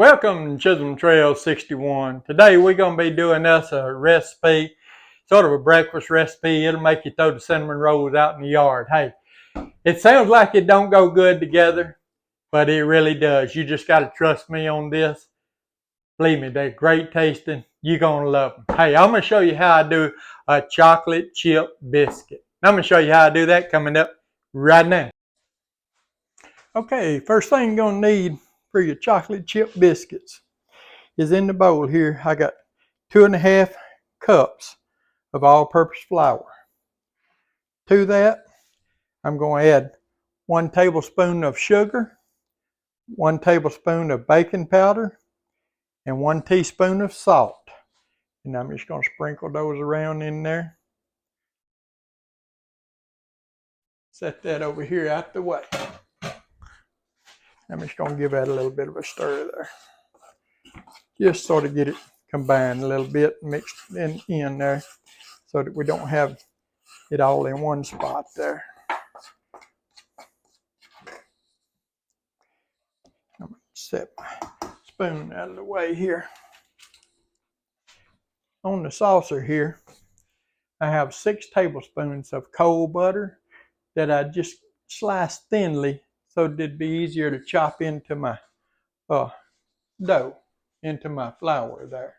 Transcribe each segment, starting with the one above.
Welcome to Chisholm Trail 61. Today we're going to be doing us a recipe, sort of a breakfast recipe. It'll make you throw the cinnamon rolls out in the yard. Hey, it sounds like it don't go good together, but it really does. You just got to trust me on this. Believe me, they're great tasting. You're going to love them. Hey, I'm going to show you how I do a chocolate chip biscuit. I'm going to show you how I do that coming up right now. Okay, first thing you're going to need for your chocolate chip biscuits is in the bowl here. I got 2.5 cups of all-purpose flour. To that, I'm going to add 1 tablespoon of sugar, 1 tablespoon of baking powder, and 1 teaspoon of salt. And I'm just going to sprinkle those around in there. Set that over here out the way. I'm just going to give that a little bit of a stir there. Just sort of get it combined a little bit, mixed in there, so that we don't have it all in one spot there. I'm going to set my spoon out of the way here. On the saucer here, I have 6 tablespoons of cold butter that I just sliced thinly so that it'd be easier to chop into my dough, into my flour there.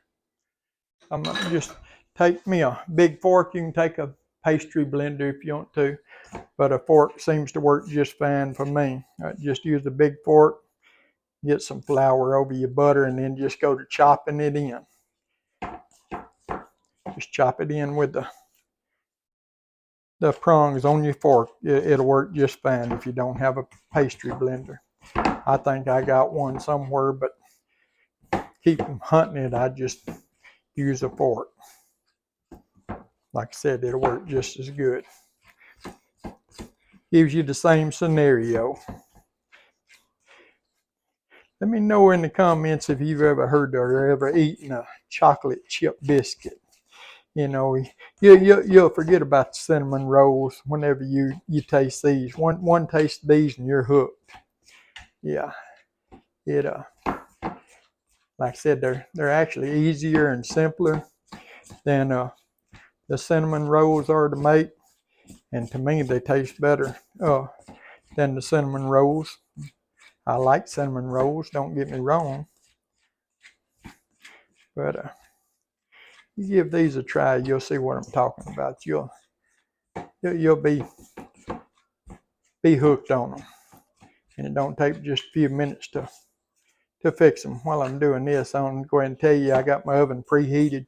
I'm going to just take me a big fork. You can take a pastry blender if you want to, but a fork seems to work just fine for me. Just use a big fork, get some flour over your butter, and then just go to chopping it in. Just chop it in with the prongs on your fork. It'll work just fine if you don't have a pastry blender. I think I got one somewhere, but keep from hunting it, I just use a fork. Like I said, it'll work just as good. Gives you the same scenario. Let me know in the comments if you've ever heard or ever eaten a chocolate chip biscuit. You know, you'll forget about the cinnamon rolls whenever you taste these. One taste of these and you're hooked. Yeah, like I said, they're actually easier and simpler than the cinnamon rolls are to make, and to me they taste better than the cinnamon rolls. I like cinnamon rolls, don't get me wrong, but you give these a try, you'll see what I'm talking about. You'll be hooked on them, and it don't take just a few minutes to fix them. While I'm doing this, I'm going to tell you I got my oven preheated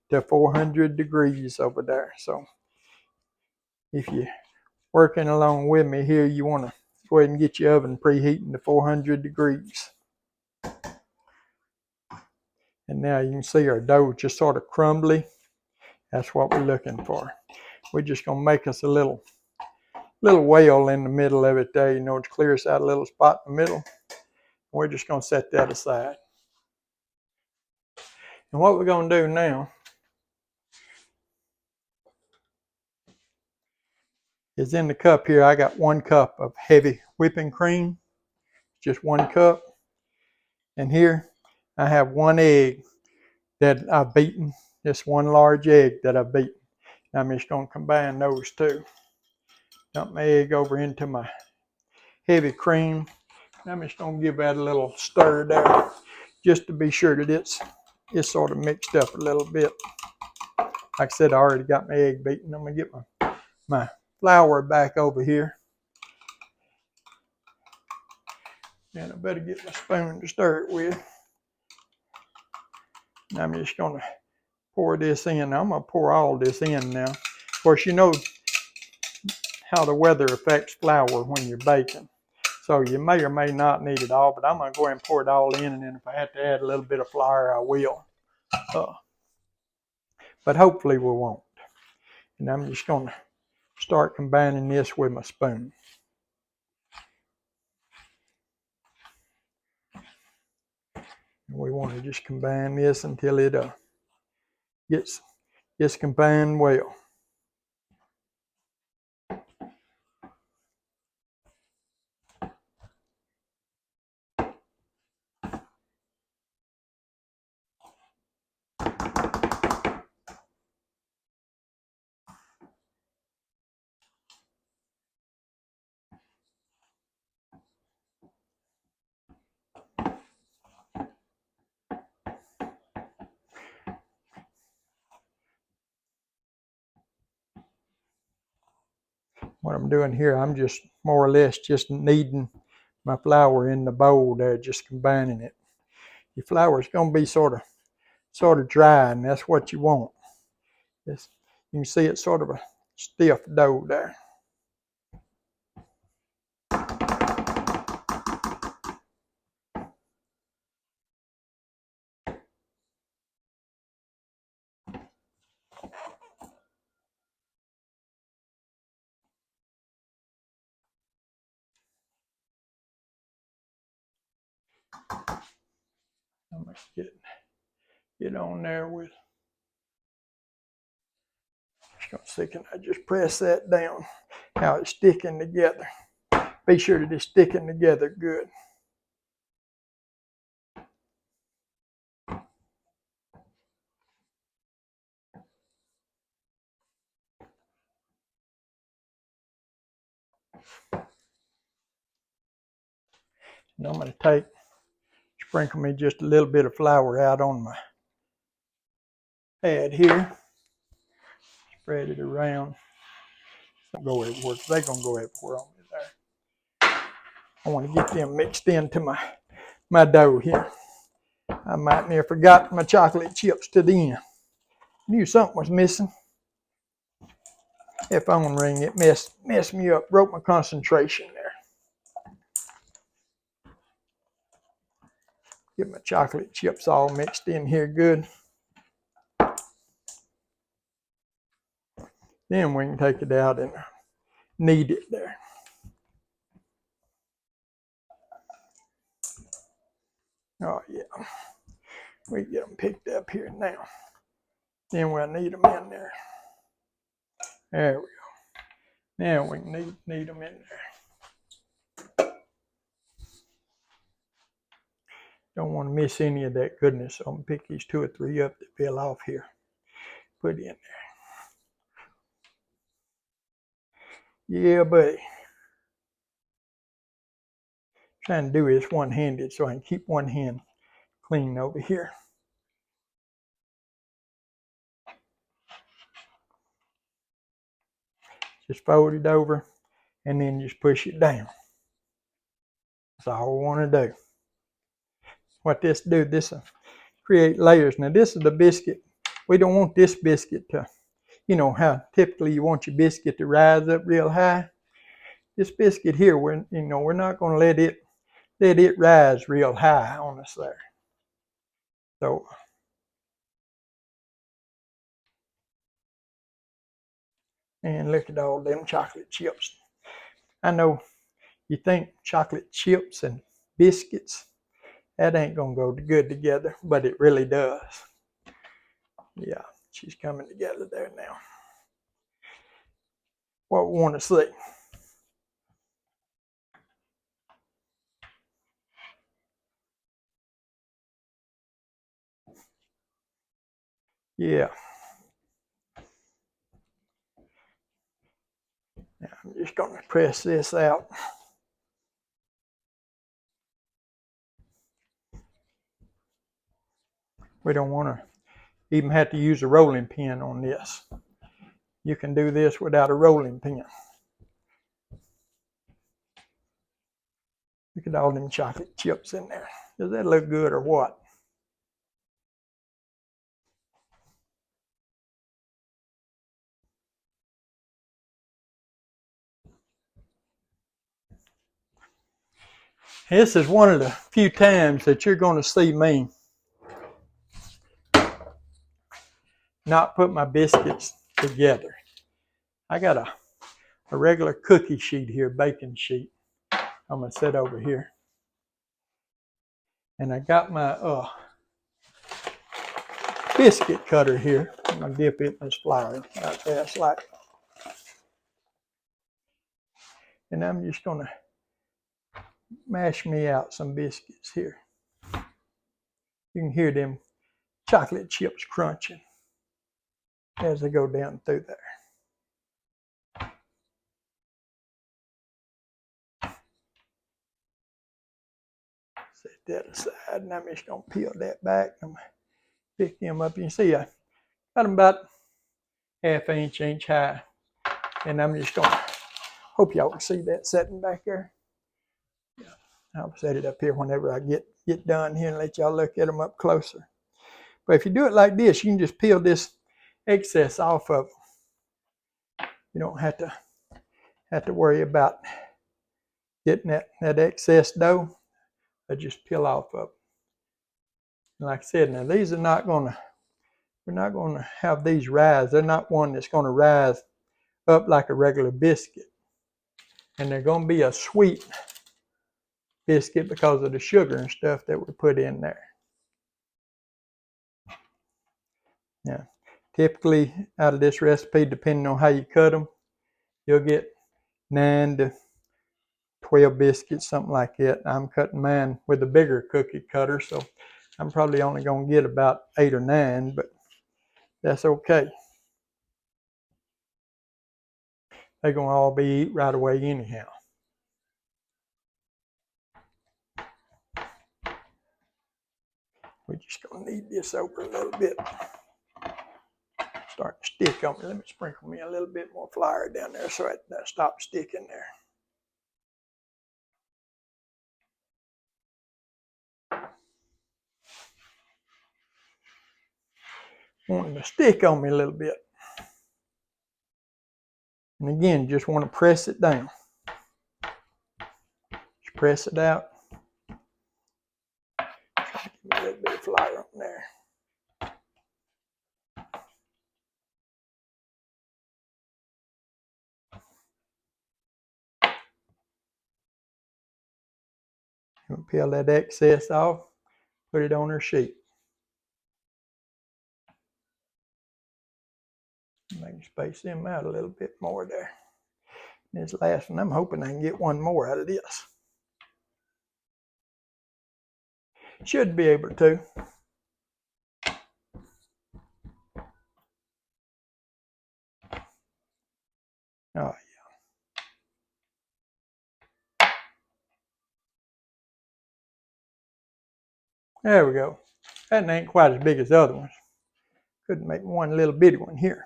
to 400 degrees over there. So if you're working along with me here, you want to go ahead and get your oven preheating to 400 degrees. And now you can see our dough just sort of crumbly. That's what we're looking for. We're just going to make us a little well in the middle of it there, you know, to clear us out a little spot in the middle. We're just going to set that aside. And what we're going to do now is in the cup here, I got 1 cup of heavy whipping cream, just 1 cup. And here I have 1 egg that I've beaten, just 1 large egg that I've beaten. I'm just going to combine those two. Dump my egg over into my heavy cream. I'm just going to give that a little stir there, just to be sure that it's sort of mixed up a little bit. Like I said, I already got my egg beaten. I'm going to get my flour back over here. And I better get my spoon to stir it with. And I'm just going to pour this in. I'm going to pour all this in now. Of course, you know how the weather affects flour when you're baking. So you may or may not need it all, but I'm going to go ahead and pour it all in, and then if I have to add a little bit of flour, I will. But hopefully we won't. And I'm just going to start combining this with my spoon. And we want to just combine this until it gets combined well. what I'm doing here, I'm just more or less just kneading my flour in the bowl there, just combining it. Your flour is going to be sort of dry, and that's what you want. You can see it's sort of a stiff dough there. I'm going to get on there with. Just going to see, can I just press that down? How it's sticking together. Be sure that it's sticking together good. And I'm going to sprinkle me just a little bit of flour out on my pad here. Spread it around. Don't go everywhere, because they're going to go everywhere on me there. I want to get them mixed into my dough here. I might have forgotten my chocolate chips to the end. Knew something was missing. That phone ring, it messed me up, broke my concentration there. Get my chocolate chips all mixed in here good. Then we can take it out and knead it there. Oh yeah, we get them picked up here now. Then we'll knead them in there. There we go. Now we can knead them in there. Don't want to miss any of that goodness, so I'm going to pick these 2 or 3 up that fell off here. Put in there. Yeah, buddy. Trying to do this one-handed so I can keep one hand clean over here. Just fold it over and then just push it down. That's all we want to do. What this do, this will create layers. Now this is the biscuit. We don't want this biscuit to, you know how typically you want your biscuit to rise up real high. This biscuit here, we're not going to let it rise real high on us there. So and look at all them chocolate chips. I know you think chocolate chips and biscuits, that ain't gonna go good together, but it really does. Yeah, she's coming together there now. What we want to see. Yeah. Now I'm just gonna press this out. We don't want to even have to use a rolling pin on this. You can do this without a rolling pin. Look at all them chocolate chips in there. Does that look good or what? This is one of the few times that you're going to see me not put my biscuits together. I got a regular cookie sheet here, baking sheet. I'm going to set over here. And I got my biscuit cutter here. I'm going to dip it in this flour like that, like. And I'm just going to mash me out some biscuits here. You can hear them chocolate chips crunching as they go down through there. Set that aside, and I'm just going to peel that back and pick them up. You can see I got them about ½ inch high, and I'm just going to Hope y'all can see that setting back there. I'll set it up here whenever I get done here and let y'all look at them up closer. But if you do it like this, you can just peel this excess off of them. You don't have to worry about getting that excess dough. I just peel off of it. And like I said, now these are not gonna, we're not gonna have these rise. They're not one that's gonna rise up like a regular biscuit. And they're gonna be a sweet biscuit because of the sugar and stuff that we put in there. Now, typically out of this recipe, depending on how you cut them, you'll get 9 to 12 biscuits, something like that. I'm cutting mine with a bigger cookie cutter, so I'm probably only going to get about 8 or 9, but that's okay. They're going to all be eat right away anyhow. We're just going to knead this over a little bit. Starting to stick on me. Let me sprinkle me a little bit more flour down there so it stops sticking there. Wanting to stick on me a little bit. And again, just want to press it down. Just press it out. Give me a little bit of flour on there. Peel that excess off, put it on our sheet. Maybe space them out a little bit more there. This last one, I'm hoping I can get one more out of this. Should be able to. Oh, yeah. There we go. That ain't quite as big as the other ones. Couldn't make one little bitty one here.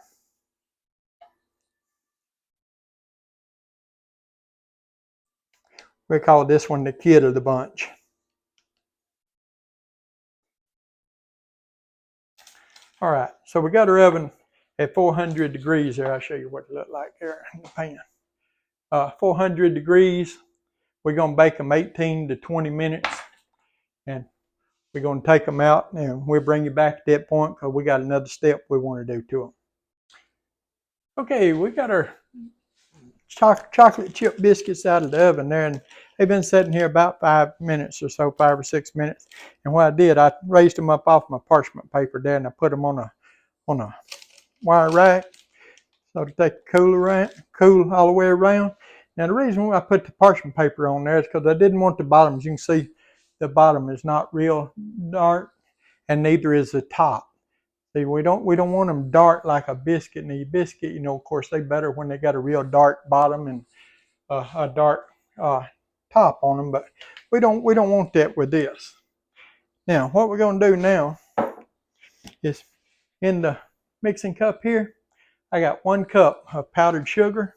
We call this one the kid of the bunch. All right, so we got our oven at 400 degrees there. I'll show you what it looked like there in the pan. 400 degrees. We're going to bake them 18 to 20 minutes. And we're going to take them out and we'll bring you back at that point because we got another step we want to do to them. Okay, we got our chocolate chip biscuits out of the oven there, and they've been sitting here about 5 minutes or so, 5 or 6 minutes. And what I did, I raised them up off my parchment paper there, and I put them on a wire rack so to take cool all the way around. Now the reason why I put the parchment paper on there is because I didn't want the bottoms. You can see the bottom is not real dark, and neither is the top. See, we don't want them dark like a biscuit. And a biscuit, you know, of course, they better when they got a real dark bottom and a dark top on them. But we don't want that with this. Now, what we're going to do now is in the mixing cup here, I got 1 cup of powdered sugar,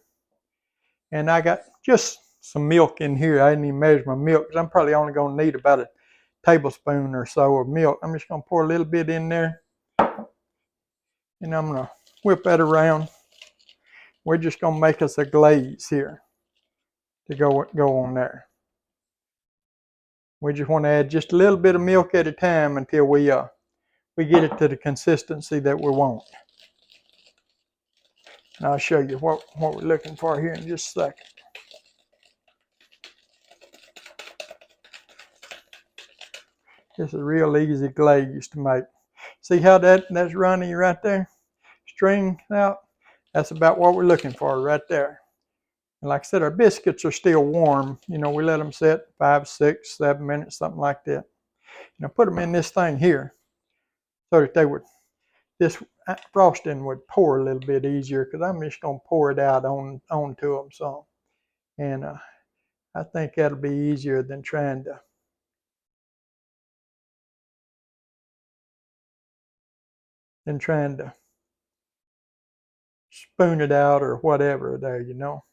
and I got just some milk in here. I didn't even measure my milk because I'm probably only going to need about a tablespoon or so of milk. I'm just going to pour a little bit in there. And I'm going to whip that around. We're just going to make us a glaze here to go on there. We just want to add just a little bit of milk at a time until we get it to the consistency that we want. And I'll show you what we're looking for here in just a second. It's a real easy glaze to make. See how that's runny right there? String out. That's about what we're looking for right there. And like I said, our biscuits are still warm. You know, we let them sit 5, 6, 7 minutes, something like that. And I put them in this thing here so that this frosting would pour a little bit easier because I'm just going to pour it out onto them some. And I think that'll be easier than trying to spoon it out or whatever there, you know.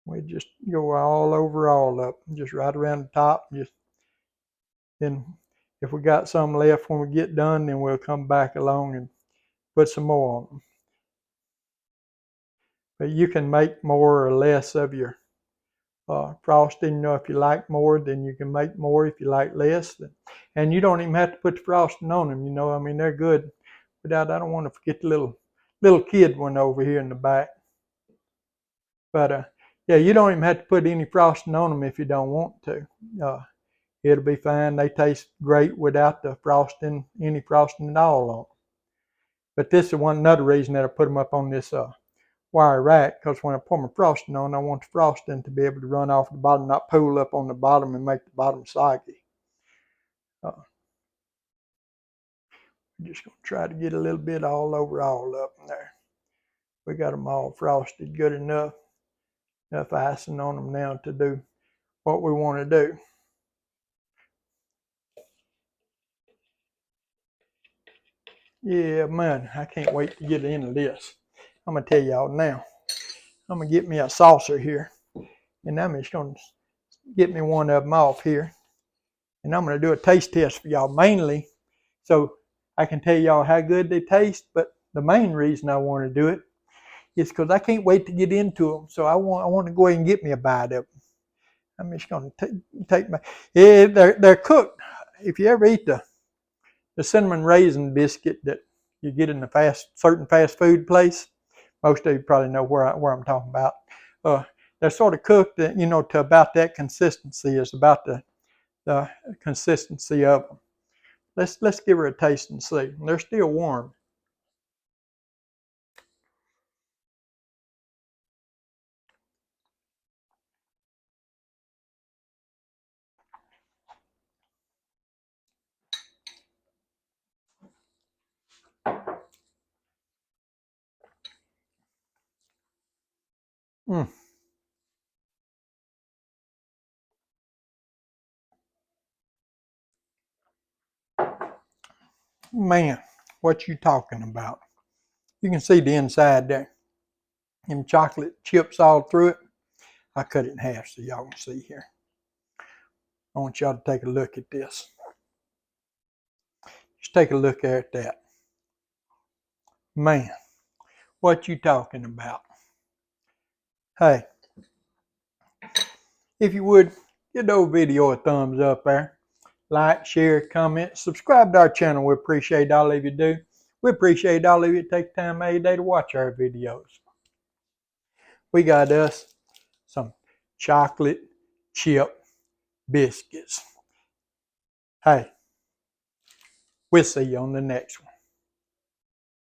We just go all over all up, just right around the top. Just then, if we got some left when we get done, then we'll come back along and put some more on them. But you can make more or less of your frosting. You know, if you like more, then you can make more. If you like less, and you don't even have to put the frosting on them. You know, I mean, they're good. Without, I don't want to forget the little kid one over here in the back. But yeah, you don't even have to put any frosting on them if you don't want to. It'll be fine. They taste great without the frosting, any frosting at all on them. But this is another reason that I put them up on this wire rack, because when I pour my frosting on, I want the frosting to be able to run off the bottom, not pool up on the bottom and make the bottom soggy. I'm just going to try to get a little bit all over all up in there. We got them all frosted good enough icing on them now to do what we want to do. Yeah, man, I can't wait to get into this. I'm going to tell y'all now. I'm going to get me a saucer here, and I'm just going to get me one of them off here. And I'm going to do a taste test for y'all, mainly so I can tell y'all how good they taste. But the main reason I want to do it is because I can't wait to get into them. So I want to go ahead and get me a bite of them. I'm just going to take my, yeah, they're cooked. If you ever eat the cinnamon raisin biscuit that you get in the certain fast food place, most of you probably know where I'm talking about. They're sort of cooked, you know, to about that consistency. Is about the consistency of them. Let's give her a taste and see. They're still warm. Mm. Man, what you talking about? You can see the inside there. Them chocolate chips all through it. I cut it in half so y'all can see here. I want y'all to take a look at this. Just take a look at that. Man, what you talking about? Hey, if you would, give the old video a thumbs up there. Like, share, comment, subscribe to our channel. We appreciate all of you do. We appreciate all of you take time every day to watch our videos. We got us some chocolate chip biscuits. Hey, we'll see you on the next one.